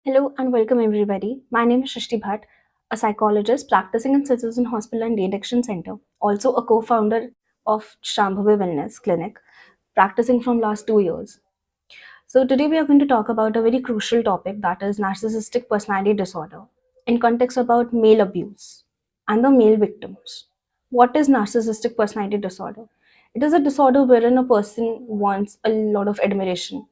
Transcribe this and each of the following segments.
Hello and welcome everybody. My name is Shrishti Bhatt, a psychologist practicing in Citizen Hospital and De-Addiction Center, also a co-founder of Shambhavi Wellness Clinic, practicing from last 2 years. So today we are going to talk about a very crucial topic, that is narcissistic personality disorder in context about male abuse and the male victims. What is narcissistic personality disorder? It is a disorder wherein a person wants a lot of admiration.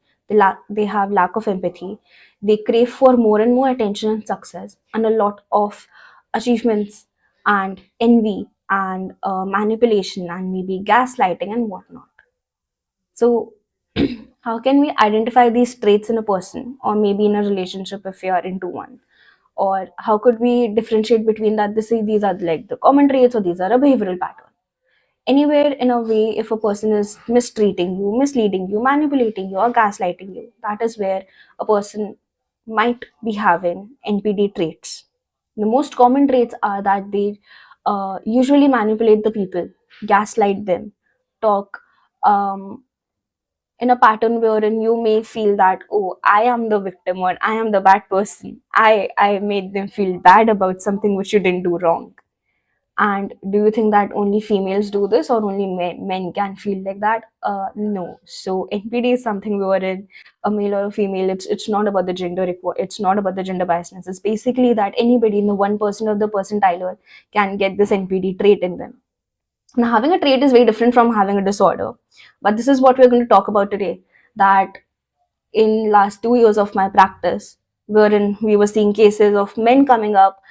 They have lack of empathy. They crave for more and more attention and success, and a lot of achievements and envy and manipulation and maybe gaslighting and whatnot. So, how can we identify these traits in a person or maybe in a relationship if we are into one? Or how could we differentiate between that? These are like the common traits or these are a behavioral pattern. Anywhere in a way, if a person is mistreating you, misleading you, manipulating you, or gaslighting you, that is where a person might be having NPD traits. The most common traits are that they usually manipulate the people, gaslight them, talk um, in a pattern wherein you may feel that, oh, I am the victim or I am the bad person. I made them feel bad about something which you didn't do wrong. And do you think that only females do this or only men can feel like that? No. So NPD is something wherein a male or a female, it's not about the it's not about the gender biasness. It's basically that anybody in the 1% of the percentile can get this NPD trait in them. Now, having a trait is very different from having a disorder. But this is what we're going to talk about today. That in last 2 years of my practice, wherein we were seeing cases of men coming up,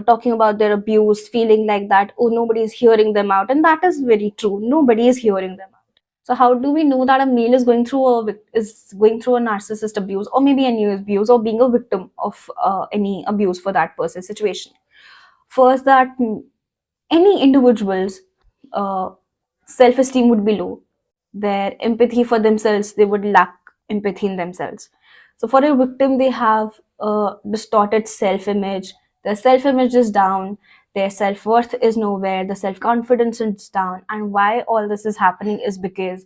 talking about their abuse, feeling like that, oh, nobody is hearing them out. And that is very true. Nobody is hearing them out. So how do we know that a male is going through a narcissist abuse or maybe any abuse or being a victim of any abuse for that person's situation? First, that any individual's uh, self-esteem would be low. Their empathy for themselves, they would lack empathy in themselves. So for a victim, they have a distorted self-image. Their self-image is down, their self-worth is nowhere, the self-confidence is down. And why all this is happening is because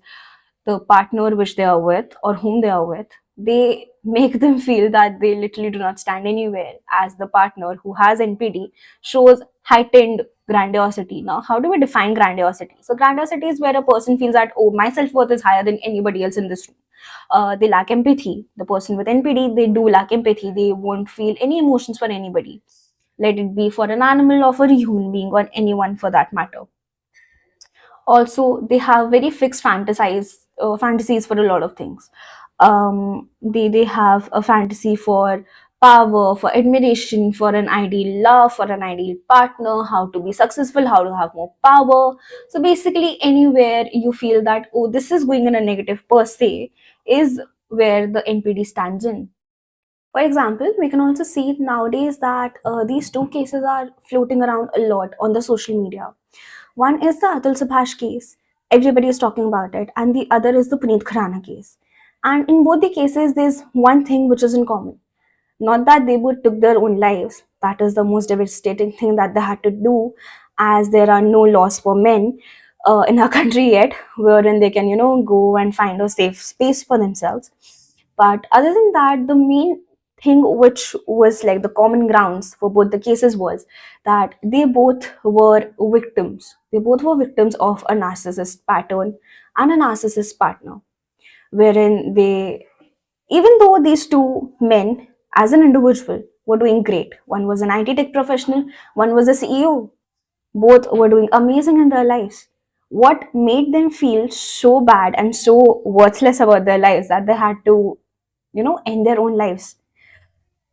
the partner which they are with or whom they are with, they make them feel that they literally do not stand anywhere, as the partner who has NPD shows heightened grandiosity. Now, how do we define grandiosity? So grandiosity is where a person feels that, oh, my self-worth is higher than anybody else in this room. They lack empathy. The person with NPD, they do lack empathy. They won't feel any emotions for anybody, let it be for an animal or for a human being or anyone for that matter. Also, they have very fixed fantasies for a lot of things. They have a fantasy for power, for admiration, for an ideal love, for an ideal partner, how to be successful, how to have more power. So basically, anywhere you feel that, oh, this is going in a negative per se, is where the NPD stands in. For example, we can also see nowadays that these two cases are floating around a lot on the social media. One is the Atul Subhash case. Everybody is talking about it. And the other is the Puneet Khurana case. And in both the cases, there's one thing which is in common. Not that they both took their own lives. That is the most devastating thing that they had to do, as there are no laws for men in our country yet, wherein they can, go and find a safe space for themselves. But other than that, the main thing which was like the common grounds for both the cases was that they both were victims. They both were victims of a narcissist pattern and a narcissist partner, wherein they, even though these two men as an individual were doing great, one was an IT tech professional, one was a CEO, both were doing amazing in their lives. What made them feel so bad and so worthless about their lives that they had to, end their own lives?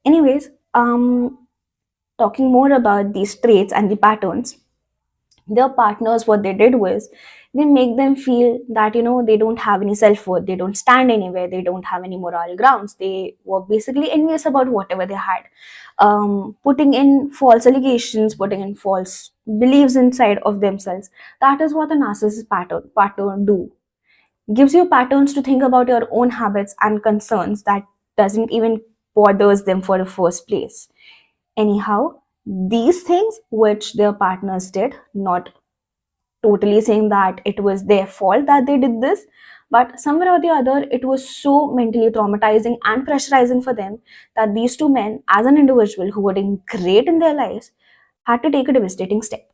Anyways, talking more about these traits and the patterns, their partners, what they did was they make them feel that, they don't have any self-worth, they don't stand anywhere, they don't have any moral grounds. They were basically envious about whatever they had, putting in false allegations, putting in false beliefs inside of themselves. That is what a narcissist pattern do. Gives you patterns to think about your own habits and concerns that doesn't even bothers them for the first place. Anyhow, these things which their partners did, not totally saying that it was their fault that they did this, But somewhere or the other, it was so mentally traumatizing and pressurizing for them that these two men, as an individual who were doing great in their lives, had to take a devastating step.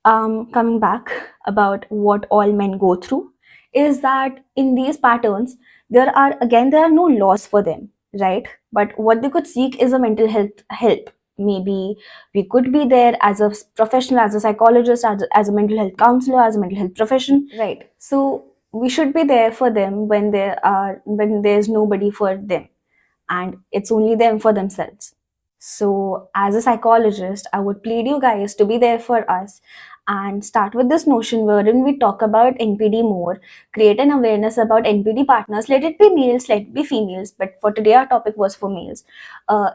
Coming back about what all men go through, is that in these patterns, there are no laws for them, right? But what they could seek is a mental health help. Maybe we could be there as a professional, as a psychologist, as a mental health counselor, as a mental health profession, right? So we should be there for them when there's nobody for them, and it's only them for themselves. So, as a psychologist, I would plead you guys to be there for us and start with this notion wherein we talk about NPD more, create an awareness about NPD partners. Let it be males, let it be females, but for today, our topic was for males.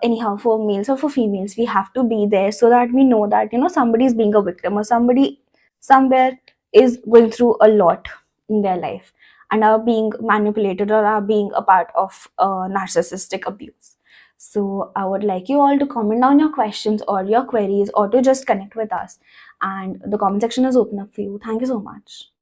Anyhow, for males or for females, we have to be there so that we know that, somebody is being a victim, or somebody somewhere is going through a lot in their life and are being manipulated or are being a part of narcissistic abuse. So I would like you all to comment down your questions or your queries, or to just connect with us. And the comment section is open up for you. Thank you so much.